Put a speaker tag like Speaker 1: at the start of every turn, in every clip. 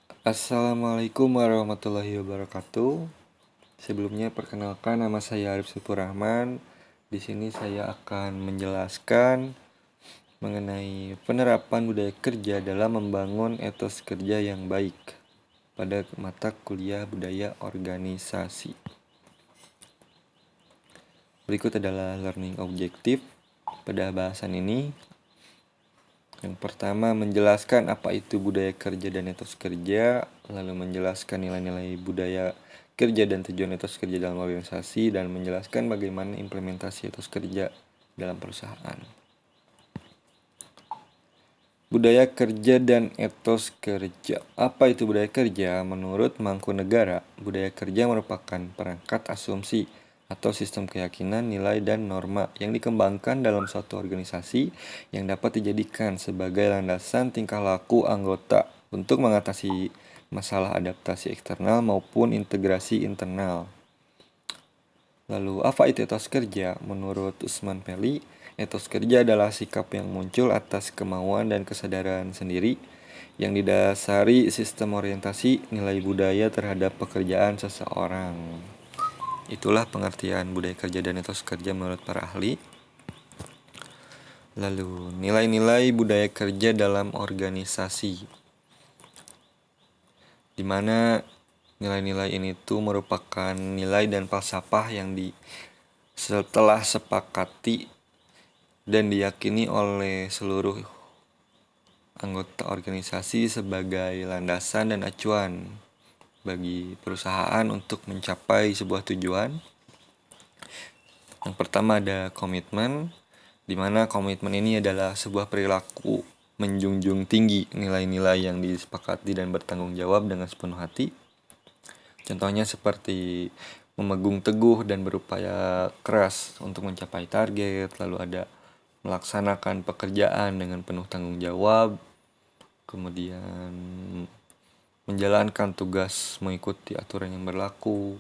Speaker 1: Assalamualaikum warahmatullahi wabarakatuh. Sebelumnya perkenalkan, nama saya Arif Rahman. Di sini saya akan menjelaskan mengenai penerapan budaya kerja dalam membangun etos kerja yang baik pada mata kuliah budaya organisasi. Berikut adalah learning objective pada bahasan ini. Yang pertama, menjelaskan apa itu budaya kerja dan etos kerja, lalu menjelaskan nilai-nilai budaya kerja dan tujuan etos kerja dalam organisasi, dan menjelaskan bagaimana implementasi etos kerja dalam perusahaan. Budaya kerja dan etos kerja. Apa itu budaya kerja? Menurut Mangkunegara, budaya kerja merupakan perangkat asumsi atau sistem keyakinan, nilai, dan norma yang dikembangkan dalam suatu organisasi yang dapat dijadikan sebagai landasan tingkah laku anggota untuk mengatasi masalah adaptasi eksternal maupun integrasi internal. Lalu, apa itu etos kerja? Menurut Usman Peli, etos kerja adalah sikap yang muncul atas kemauan dan kesadaran sendiri yang didasari sistem orientasi nilai budaya terhadap pekerjaan seseorang. Itulah pengertian budaya kerja dan etos kerja menurut para ahli. Lalu, nilai-nilai budaya kerja dalam organisasi, di mana nilai-nilai ini tuh merupakan nilai dan falsafah yang setelah sepakati dan diyakini oleh seluruh anggota organisasi sebagai landasan dan acuan bagi perusahaan untuk mencapai sebuah tujuan. Yang pertama ada komitmen, di mana komitmen ini adalah sebuah perilaku menjunjung tinggi nilai-nilai yang disepakati dan bertanggung jawab dengan sepenuh hati. Contohnya seperti memegung teguh dan berupaya keras untuk mencapai target, lalu ada melaksanakan pekerjaan dengan penuh tanggung jawab, kemudian menjalankan tugas mengikuti aturan yang berlaku,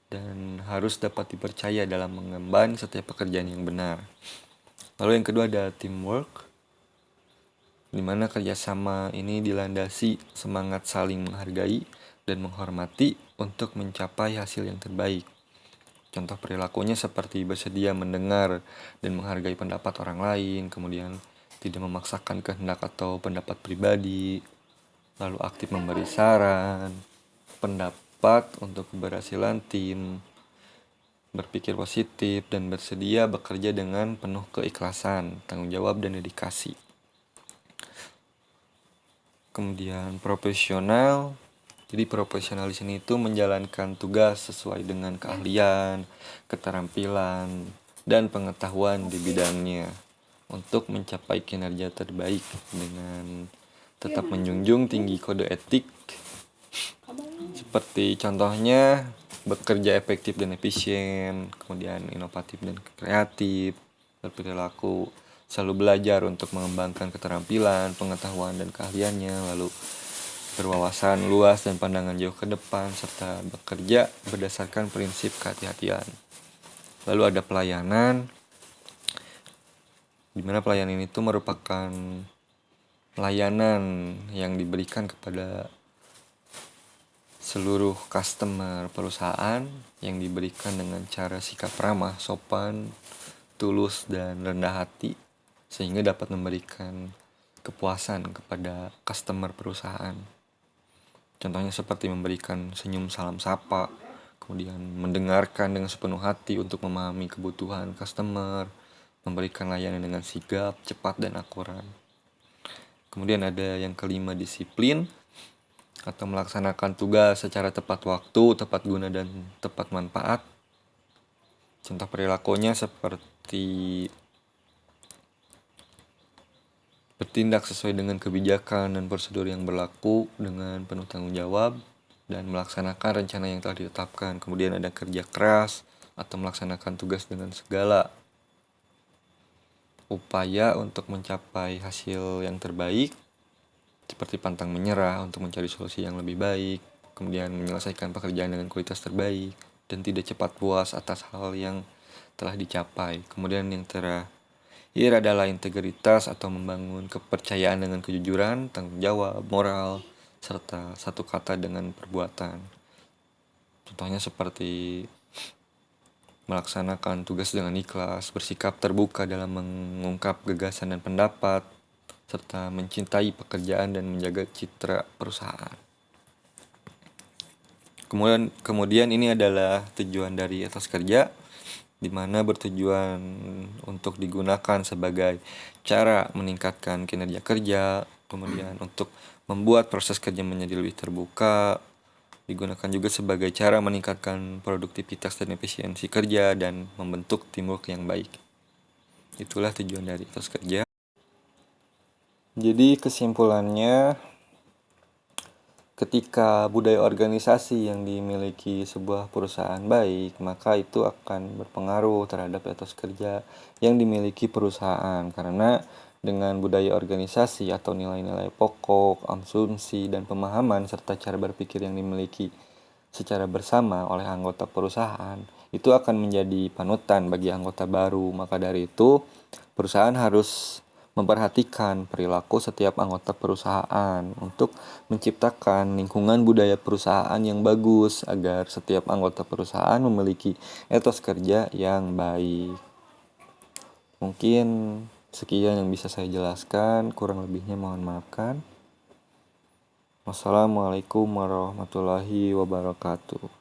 Speaker 1: dan harus dapat dipercaya dalam mengemban setiap pekerjaan yang benar. Lalu yang kedua ada teamwork, di mana kerjasama ini dilandasi semangat saling menghargai dan menghormati untuk mencapai hasil yang terbaik. Contoh perilakunya seperti bersedia mendengar dan menghargai pendapat orang lain, kemudian tidak memaksakan kehendak atau pendapat pribadi, lalu aktif memberi saran, pendapat untuk keberhasilan tim, berpikir positif, dan bersedia bekerja dengan penuh keikhlasan, tanggung jawab, dan dedikasi. Kemudian profesional. Jadi profesional di sini itu menjalankan tugas sesuai dengan keahlian, keterampilan, dan pengetahuan di bidangnya untuk mencapai kinerja terbaik dengan tetap menjunjung tinggi kode etik. Seperti contohnya bekerja efektif dan efisien, kemudian inovatif dan kreatif, berperilaku selalu belajar untuk mengembangkan keterampilan, pengetahuan, dan keahliannya, lalu berwawasan luas dan pandangan jauh ke depan, serta bekerja berdasarkan prinsip kehati-hatian. Lalu ada pelayanan, di mana pelayanan itu merupakan layanan yang diberikan kepada seluruh customer perusahaan yang diberikan dengan cara sikap ramah, sopan, tulus, dan rendah hati, sehingga dapat memberikan kepuasan kepada customer perusahaan. Contohnya seperti memberikan senyum salam sapa, kemudian mendengarkan dengan sepenuh hati untuk memahami kebutuhan customer, memberikan layanan dengan sigap, cepat, dan akurat. Kemudian ada yang kelima, disiplin, atau melaksanakan tugas secara tepat waktu, tepat guna, dan tepat manfaat. Contoh perilakunya seperti bertindak sesuai dengan kebijakan dan prosedur yang berlaku dengan penuh tanggung jawab dan melaksanakan rencana yang telah ditetapkan. Kemudian ada kerja keras atau melaksanakan tugas dengan segala upaya untuk mencapai hasil yang terbaik, seperti pantang menyerah untuk mencari solusi yang lebih baik, kemudian menyelesaikan pekerjaan dengan kualitas terbaik, dan tidak cepat puas atas hal yang telah dicapai. Kemudian yang terakhir adalah integritas atau membangun kepercayaan dengan kejujuran, tanggung jawab, moral, serta satu kata dengan perbuatan. Contohnya seperti melaksanakan tugas dengan ikhlas, bersikap terbuka dalam mengungkap gagasan dan pendapat, serta mencintai pekerjaan dan menjaga citra perusahaan. Kemudian ini adalah tujuan dari etos kerja, di mana bertujuan untuk digunakan sebagai cara meningkatkan kinerja kerja, kemudian untuk membuat proses kerja menjadi lebih terbuka, digunakan juga sebagai cara meningkatkan produktivitas dan efisiensi kerja dan membentuk teamwork yang baik. Itulah tujuan dari etos kerja. Jadi kesimpulannya, ketika budaya organisasi yang dimiliki sebuah perusahaan baik, maka itu akan berpengaruh terhadap etos kerja yang dimiliki perusahaan. Karena dengan budaya organisasi atau nilai-nilai pokok, asumsi, dan pemahaman serta cara berpikir yang dimiliki secara bersama oleh anggota perusahaan, itu akan menjadi panutan bagi anggota baru. Maka dari itu, perusahaan harus memperhatikan perilaku setiap anggota perusahaan untuk menciptakan lingkungan budaya perusahaan yang bagus agar setiap anggota perusahaan memiliki etos kerja yang baik. Mungkin sekian yang bisa saya jelaskan, kurang lebihnya mohon maafkan. Wassalamualaikum warahmatullahi wabarakatuh.